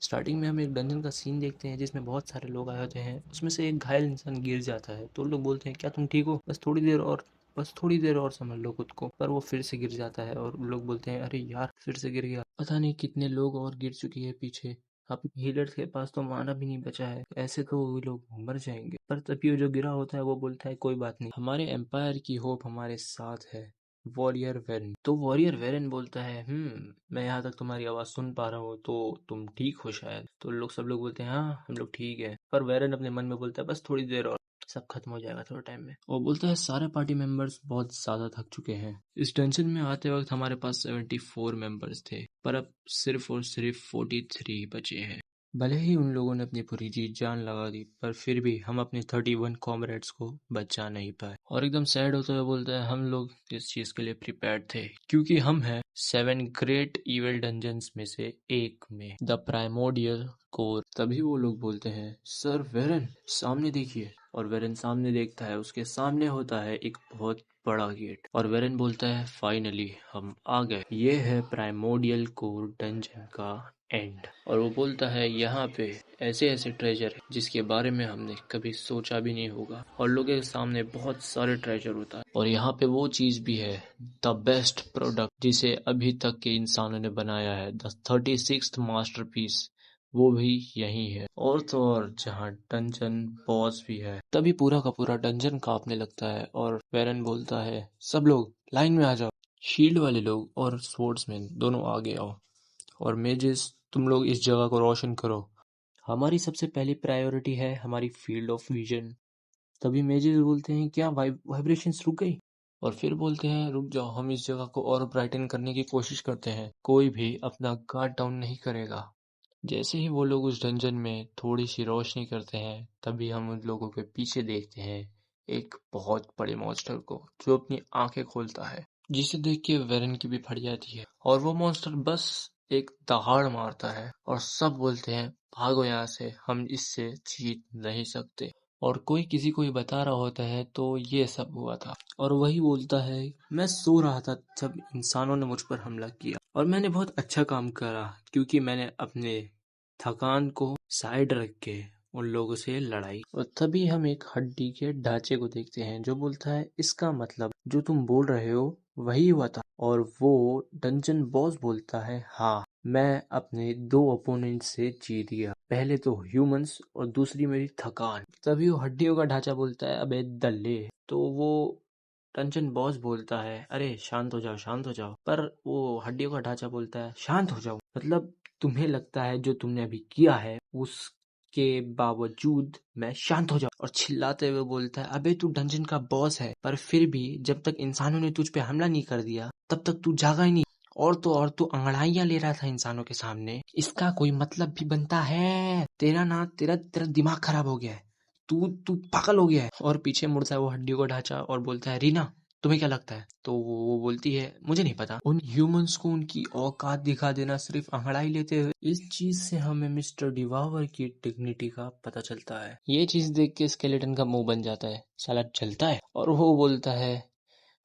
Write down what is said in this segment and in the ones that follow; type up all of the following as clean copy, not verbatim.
Starting में हम एक डंजन का सीन देखते हैं जिसमें बहुत सारे लोग आए होते हैं। उसमें से एक घायल इंसान गिर जाता है तो लोग बोलते हैं क्या तुम ठीक हो, बस थोड़ी देर और समझ लो खुद को। पर वो फिर से गिर जाता है और लोग बोलते हैं अरे यार फिर से गिर गया। पता नहीं कितने लोग और गिर चुके हैं पीछे। अब हीलर्स के पास तो माना भी नहीं बचा है, ऐसे तो वो लोग मर जाएंगे। पर तभी वो जो गिरा होता है वो बोलता है कोई बात नहीं, हमारे एम्पायर की होप हमारे साथ है, वॉरियर वेरन। तो वॉरियर वेरन बोलता है मैं यहाँ तक तुम्हारी आवाज सुन पा रहा हूँ, तो तुम ठीक हो शायद। तो सब लोग बोलते हैं हाँ हम लोग ठीक है। पर वेरन अपने मन में बोलता है बस थोड़ी देर और, सब खत्म हो जाएगा थोड़े टाइम में। और बोलता है सारे पार्टी मेंबर्स बहुत ज्यादा थक चुके हैं। इस टेंशन में आते वक्त हमारे पास 74 मेंबर्स थे, पर अब सिर्फ और सिर्फ 43 बचे हैं। भले ही उन लोगों ने अपनी पूरी जी जान लगा दी, पर फिर भी हम अपने 31 कॉमरेड्स को बचा नहीं पाए। और एकदम सैड होते हुए बोलता है हम लोग इस चीज के लिए प्रिपेयर्ड थे, क्योंकि हम हैं 7 ग्रेट इविल डंजन्स में से एक में, द प्राइमोडियल कोर। तभी वो लोग बोलते हैं सर वेरन सामने देखिए। और वेरन सामने देखता है, उसके सामने होता है एक बहुत बड़ा गेट। और वेरन बोलता है फाइनली हम आ गए, ये है प्राइमोडियल कोर डंजन का एंड। और वो बोलता है यहाँ पे ऐसे ऐसे ट्रेजर है जिसके बारे में हमने कभी सोचा भी नहीं होगा, और लोगों के सामने बहुत सारे ट्रेजर होता है। और यहाँ पे वो चीज भी है, द बेस्ट प्रोडक्ट जिसे अभी तक के इंसानों ने बनाया है, द 36th मास्टरपीस, वो भी यही है। और तो और जहाँ डंजन बॉस भी है। तभी पूरा का पूरा डंजन कांपने लगता है और वेरन बोलता है सब लोग लाइन में आ जाओ, शील्ड वाले लोग और स्वॉर्ड्समैन दोनों आगे आओ, और मेजेस तुम लोग इस जगह को रोशन करो। हमारी सबसे पहली प्रायोरिटी है हमारी फील्ड ऑफ विजन। तभी मेजेस बोलते हैं क्या वाइब्रेशंस रुक गई? और फिर बोलते हैं रुक जाओ, हम इस जगह को और ब्राइटन करने की कोशिश करते हैं, कोई भी अपना गार्ड डाउन नहीं करेगा। जैसे ही वो लोग उस डंजन में थोड़ी सी रोशनी करते हैं, तभी हम उन लोगों के पीछे देखते हैं एक बहुत बड़े मॉन्स्टर को जो अपनी आंखें खोलता है, जिसे देख के वेरन की भी फट जाती है। और वो मॉन्स्टर बस एक दहाड़ मारता है और सब बोलते हैं भागो यहाँ से, हम इससे जीत नहीं सकते। और कोई किसी को ही बता रहा होता है तो ये सब हुआ था। और वही बोलता है मैं सो रहा था जब इंसानों ने मुझ पर हमला किया, और मैंने बहुत अच्छा काम करा क्योंकि मैंने अपने थकान को साइड रख के उन लोगों से लड़ाई। और तभी हम एक हड्डी के ढांचे को देखते हैं जो बोलता है इसका मतलब जो तुम बोल रहे हो वही हुआ था। और वो डंजन बॉस बोलता है हाँ, मैं अपने 2 अपोनेंट से जीत गया, पहले तो ह्यूमंस और दूसरी मेरी थकान। तभी वो हड्डियों का ढांचा बोलता है अबे दल्ले। तो वो टंचन बॉस बोलता है अरे शांत हो जाओ शांत हो जाओ। पर वो हड्डियों का ढांचा बोलता है शांत हो जाओ मतलब तुम्हें लगता है जो तुमने अभी किया है उसके बावजूद मैं शांत हो जाऊं। और चिल्लाते हुए बोलता है अबे तू डंजन का बॉस है, पर फिर भी जब तक इंसानों ने तुझ पे हमला नहीं कर दिया तब तक तू जागा ही नहीं। और तो और तू अंगड़ाइयां ले रहा था इंसानों के सामने, इसका कोई मतलब भी बनता है? तेरा ना तेरा तेरा दिमाग खराब हो गया है, तू तू पागल हो गया है। और पीछे मुड़ता है वो हड्डियों का ढांचा और बोलता है रीना तुम्हें क्या लगता है? तो वो बोलती है मुझे नहीं पता। उन ह्यूमंस को उनकी औकात दिखा देना सिर्फ अंगड़ाई लेते हुए, इस चीज से हमें मिस्टर डिवावर की डिग्निटी का पता चलता है। ये चीज देख के स्केलेटन का मुंह बन जाता है, साला चलता है। और वो बोलता है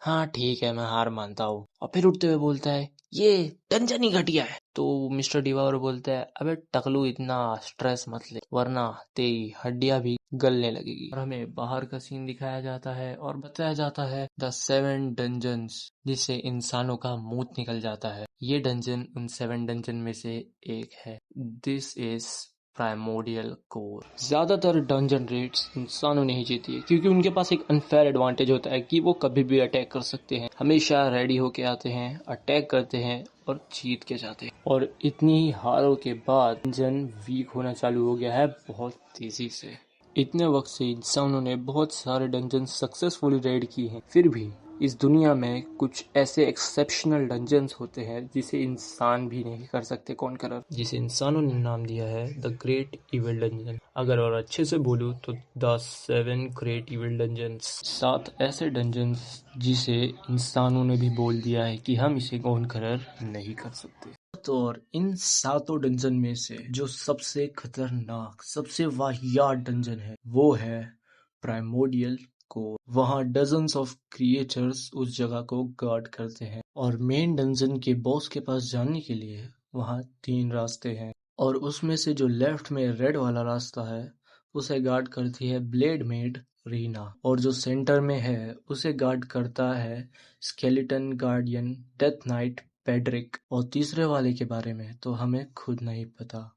हाँ ठीक है मैं हार मानता हूँ। और फिर उठते हुए बोलता है ये डंजन ही घटिया है। तो मिस्टर डिवावर बोलता है अबे टकलू इतना स्ट्रेस मत ले वरना तेरी हड्डियां भी गलने लगेगी। और हमें बाहर का सीन दिखाया जाता है और बताया जाता है द 7 डंजन्स, जिससे इंसानों का मूत निकल जाता है। ये डंजन उन 7 डंजन में से एक है। This is primordial core. ज्यादातर डंजन रेड्स इंसानों ने ही जीती है क्योंकि उनके पास एक अनफेयर एडवांटेज होता है कि वो कभी भी अटैक कर सकते हैं, हमेशा रेडी होके आते हैं, अटैक करते हैं और जीत के जाते हैं। और इतनी ही हारों के बाद डंजन वीक होना चालू हो गया है बहुत तेजी से। इतने वक्त से इंसानों ने बहुत सारे डंजन सक्सेसफुली रेड की हैं, फिर भी इस दुनिया में कुछ ऐसे एक्सेप्शनल डंजन्स होते हैं जिसे इंसान भी नहीं कर सकते कॉन्करर, जिसे इंसानों ने नाम दिया है द ग्रेट इविल डंजन। अगर और अच्छे से बोलूं तो द 7 ग्रेट इविल डंजन्स, 7 ऐसे डंजन्स जिसे इंसानों ने भी बोल दिया है कि हम इसे कॉन्करर नहीं कर सकते। तो और इन 7 डंजन में से जो सबसे खतरनाक सबसे वाहियात डंजन है वो है प्राइमोडियल को। वहाँ डजन्स ऑफ क्रिएचर्स उस जगह को गार्ड करते हैं, और मेन डंजन के बॉस के पास जाने के लिए वहाँ 3 रास्ते हैं। और उसमें से जो लेफ्ट में रेड वाला रास्ता है उसे गार्ड करती है ब्लेड मेड रीना, और जो सेंटर में है उसे गार्ड करता है स्केलेटन गार्डियन डेथ नाइट पेड्रिक। और तीसरे वाले के बारे में तो हमें खुद नहीं पता,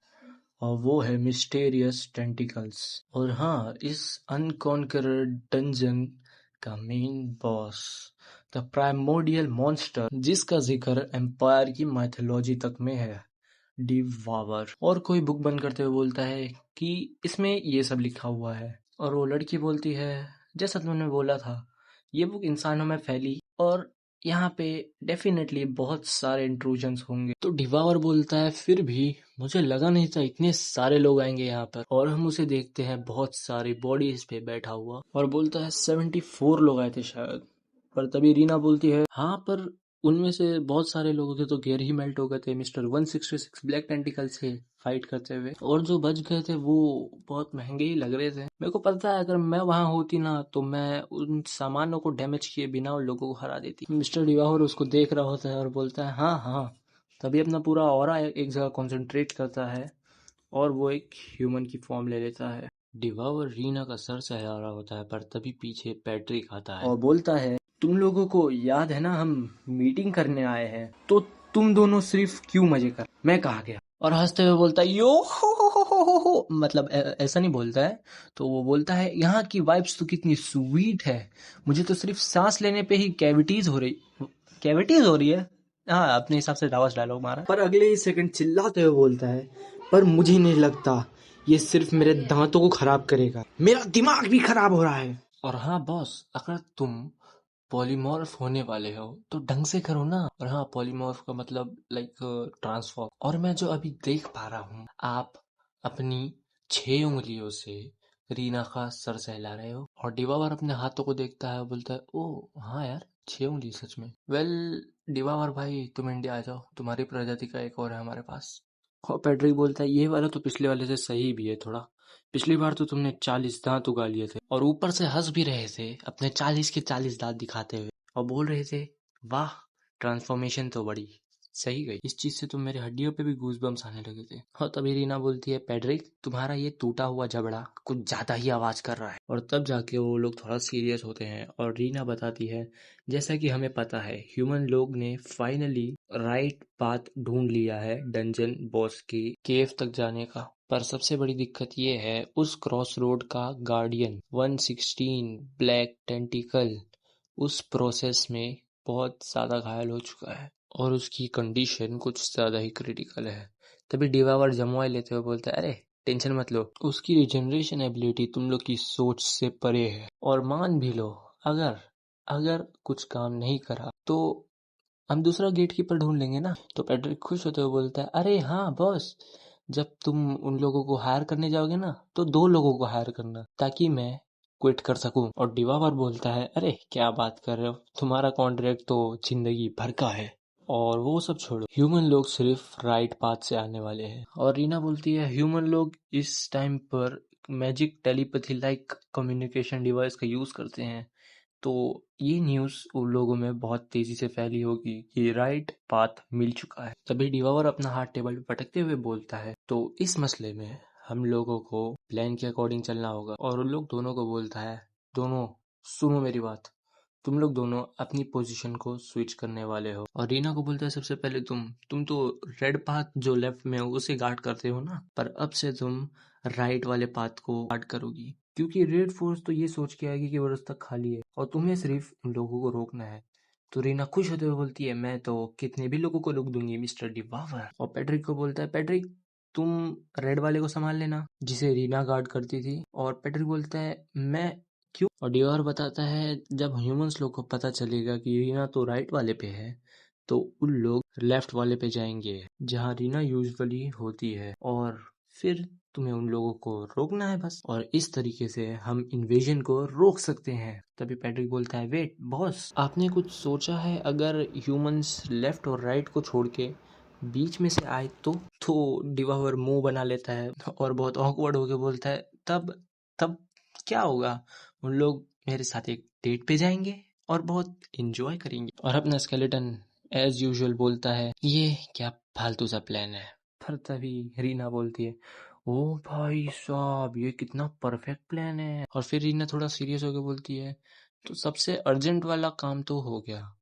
और वो है मिस्टेरियस टेंटिकल्स। और हाँ, इस अनकॉन्करड डंजन का main boss, the primordial monster, जिसका जिक्र एम्पायर की माइथोलॉजी तक में है, डिवावर। और कोई बुक बंद करते हुए बोलता है कि इसमें ये सब लिखा हुआ है, और वो लड़की बोलती है जैसा तुमने बोला था, ये बुक इंसानों में फैली और यहाँ पे डेफिनेटली बहुत सारे इंट्रूजन्स होंगे। तो डिवावर बोलता है फिर भी मुझे लगा नहीं था इतने सारे लोग आएंगे यहाँ पर। और हम उसे देखते हैं बहुत सारी बॉडीज पे बैठा हुआ, और बोलता है 74 लोग आए थे शायद। पर तभी रीना बोलती है हाँ, पर उनमें से बहुत सारे लोगों के तो गेयर ही मेल्ट हो गए थे मिस्टर 166 ब्लैक टेंटिकल से फाइट करते हुए, और जो बच गए थे वो बहुत महंगे ही लग रहे थे। मेरे को पता है अगर मैं वहां होती ना तो मैं उन सामानों को डैमेज किए बिना उन लोगों को हरा देती। मिस्टर डिवाहोर उसको देख रहा होता है और बोलता है हाँ हाँ। तभी अपना पूरा ऑरा एक जगह कॉन्सेंट्रेट करता है और वो एक ह्यूमन की फॉर्म ले लेता है। डिवावर रीना का सर सहला रहा होता है, पर तभी पीछे पैट्रिक आता है और बोलता है तुम लोगों को याद है ना हम मीटिंग करने आए हैं, तो तुम दोनों सिर्फ क्यों मजे कर, मैं कहा गया। और हंसते हुए बोलता है यो हो, मतलब ऐसा नहीं बोलता है। तो वो बोलता है यहाँ की वाइब्स तो कितनी स्वीट है, मुझे तो सिर्फ सांस लेने पे ही कैविटीज हो रही है। हाँ, अपने हिसाब से डावास डायलॉग मारा, पर अगले ही सेकंड चिल्लाते हुए बोलता है पर मुझे नहीं लगता ये सिर्फ मेरे दांतों को खराब करेगा, मेरा दिमाग भी खराब हो रहा है। और हाँ बॉस, अगर तुम पॉलीमॉर्फ होने वाले हो तो ढंग से करो ना। और हाँ, पॉलीमॉर्फ का मतलब लाइक ट्रांसफॉर्म। और मैं जो अभी देख पा रहा हूँ, आप अपनी 6 उंगलियों से रीना का सर सहला रहे हो। और डिवावर अपने हाथों को देखता है और बोलता है ओ हाँ यार, 6 उंगली सच में। वेल डिवावर भाई, तुम इंडिया आ जाओ, तुम्हारी प्रजाति का एक और है हमारे पास। और पैट्रिक बोलता है ये वाला तो पिछले वाले से सही भी है थोड़ा, पिछली बार तो तुमने 40 दांत उगा लिए थे और ऊपर से हंस भी रहे थे अपने 40 के 40 दांत दिखाते हुए, और बोल रहे थे वाह, ट्रांसफॉर्मेशन तो बड़ी सही गई, इस चीज से तो मेरे हड्डियों पे भी गूजबम्स आने लगे थे। और तभी रीना बोलती है पैड्रिक, तुम्हारा ये टूटा हुआ जबड़ा कुछ ज्यादा ही आवाज कर रहा है। और तब जाके वो लोग थोड़ा सीरियस होते हैं और रीना बताती है जैसा कि हमें पता है ह्यूमन लोग ने फाइनली राइट पाथ ढूंढ लिया है डंजन बॉस की केव तक जाने का। पर सबसे बड़ी दिक्कत ये है उस क्रॉस रोड का गार्डियन 116 ब्लैक टेंटिकल उस प्रोसेस में बहुत ज्यादा घायल हो चुका है और उसकी कंडीशन कुछ ज्यादा ही क्रिटिकल है। तभी डिवावर जमवाई लेते हुए बोलता है अरे टेंशन मत लो, उसकी रिजनरेशन एबिलिटी तुम लोग की सोच से परे है। और मान भी लो अगर अगर कुछ काम नहीं करा तो हम दूसरा गेट कीपर ढूंढ लेंगे ना। तो पैट्रिक खुश होते हुए बोलता है अरे हाँ बॉस, जब तुम उन लोगों को हायर करने जाओगे ना तो 2 लोगों को हायर करना ताकि मैं क्विट कर सकूं। और डिवावर बोलता है अरे क्या बात कर रहे हो, तुम्हारा कॉन्ट्रैक्ट तो जिंदगी भर का है। और वो सब छोड़ो, ह्यूमन लोग सिर्फ राइट पाथ से आने वाले हैं। और रीना बोलती है ह्यूमन लोग इस टाइम पर magic telepathy like communication device का यूज करते हैं, तो ये न्यूज़ उन लोगों में बहुत तेजी से फैली होगी कि राइट पाथ मिल चुका है। तभी डिवावर अपना हाथ टेबल पे पटकते हुए बोलता है तो इस मसले में हम लोगों को प्लान के अकॉर्डिंग चलना होगा। और उन लोग दोनों को बोलता है दोनों सुनो मेरी बात, तुम लोग दोनों अपनी पोजीशन को स्विच करने वाले हो। और रीना को बोलता है सबसे पहले तुम तो रेड पाथ जो लेफ्ट में हो उसे गार्ड करते हो ना, पर अब से तुम राइट वाले पाथ को गार्ड करोगी, क्योंकि रेड फोर्स तो ये सोच के आएगी कि वो रास्ता खाली है और तुम्हें सिर्फ उन लोगों को रोकना है। तो रीना खुश होते हुए बोलती है मैं तो कितने भी लोगों को रोक दूंगी मिस्टर डिवावर। और पैट्रिक को बोलता है पैट्रिक, तुम रेड वाले को संभाल लेना जिसे रीना गार्ड करती थी। और पैट्रिक बोलता है मैं क्यों। और डिवावर बताता है जब ह्यूमंस लोग को पता चलेगा कि रीना तो राइट वाले पे है तो उन लोग लेफ्ट वाले पे जाएंगे जहाँ रीना यूजुअली होती है, और फिर तुम्हें उन लोगों को रोकना है बस। और इस तरीके से हम इन्वेजन को रोक सकते हैं। तभी पैट्रिक बोलता है वेट बॉस, आपने कुछ सोचा है अगर ह्यूमंस लेफ्ट और राइट को छोड़ के बीच में से आए तो डिवावर मुंह बना लेता है और बहुत ऑकवर्ड होके बोलता है तब तब क्या होगा, उन लोग मेरे साथ एक डेट पे जाएंगे और बहुत एंजॉय करेंगे। और अपना स्केलेटन एज यूजुअल बोलता है ये क्या फालतू सा प्लान है, पर तभी रीना बोलती है, ओ भाई साहब ये कितना परफेक्ट प्लान है। और फिर रीना थोड़ा सीरियस होकर बोलती है, तो सबसे अर्जेंट वाला काम तो हो गया,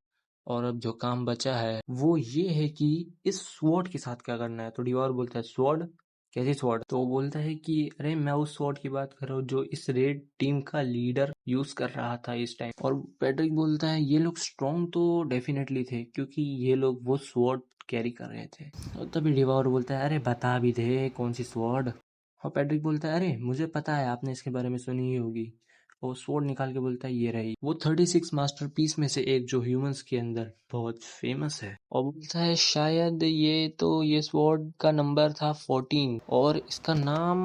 और अब जो काम बचा है वो ये है कि इस स्वॉर्ड के साथ क्या करना है। तो डिवॉर बोलता है, स्वॉर्ड? कैसी स्वॉर्ड? तो वो बोलता है कि अरे मैं उस स्वॉर्ड की बात कर रहा हूँ जो इस रेड टीम का लीडर यूज कर रहा था इस टाइम। और पैट्रिक बोलता है, ये लोग स्ट्रॉन्ग तो डेफिनेटली थे क्योंकि ये लोग वो स्वॉर्ड कैरी कर रहे थे। और तभी डिवॉर बोलता है, अरे बता भी दे कौन सी स्वॉर्ड। और पैट्रिक बोलता है, अरे मुझे पता है, आपने इसके बारे में सुनी ही होगी। वो स्वॉर्ड निकाल के बोलता है, ये रही वो 36 मास्टरपीस में से एक जो ह्यूमंस के अंदर बहुत फेमस है। और बोलता है, शायद ये स्वॉर्ड का नंबर था 14 और इसका नाम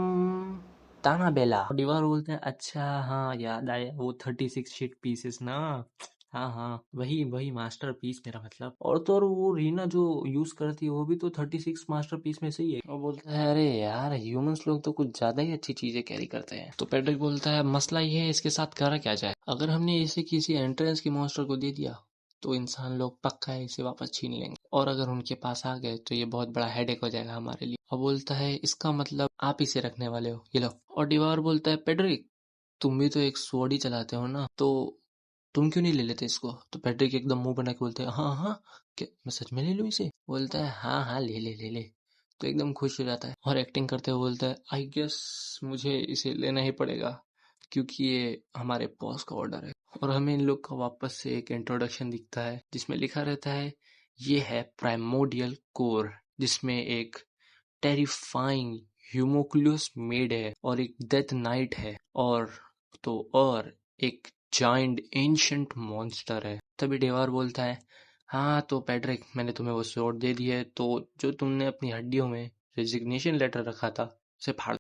ताना बेला। और दीवार बोलते हैं, अच्छा हाँ याद आया, वो 36 शिट पीसेस ना। हाँ हाँ, वही वही मास्टर पीस मेरा मतलब। और तो और वो रीना जो यूज करती है वो भी तो 36 मास्टर पीस में से ही है। वो बोलता है, अरे यार ह्यूमंस लोग तो कुछ ज्यादा ही अच्छी चीजें कैरी करते हैं। तो पैट्रिक बोलता है, मसला ये है इसके साथ करा क्या जाए। अगर हमने इसे किसी एंट्रेंस के मॉन्स्टर को दे दिया तो इंसान लोग पक्का इसे वापस छीन लेंगे, और अगर उनके पास आ गए तो ये बहुत बड़ा हेडेक हो जाएगा हमारे लिए। और बोलता है, इसका मतलब आप इसे रखने वाले हो, ये लो। और डिवार बोलता है, पेड्रिक तुम भी तो एक स्वॉर्ड ही चलाते हो ना, तो तुम क्यों नहीं ले लेते इसको। तो पैट्रिक एकदम मुंह बना के बोलते हैं, हाँ हाँ, क्या मैं सच में ले लूँ इसे। बोलता है, हाँ हाँ ले ले ले ले। तो एकदम खुश हो जाता है और एक्टिंग करते हुए बोलता है, आई गेस मुझे इसे लेना ही पड़ेगा क्योंकि ये हमारे बॉस का ऑर्डर है। और हमें इन लोग का वापस से एक इंट्रोडक्शन दिखता है जिसमें लिखा रहता है, ये है प्राइमोडियल कोर, जिसमें एक टेरिफाइंग ह्यूमोक्यूलस मेड है और एक डेथ नाइट है, और एक जाइंट एंशंट मॉन्स्टर है। तभी डेवार बोलता है, हाँ तो पैट्रिक मैंने तुम्हें वो स्वॉर्ड दे दी है, तो जो तुमने अपनी हड्डियों में रेजिग्नेशन लेटर रखा था उसे फाड़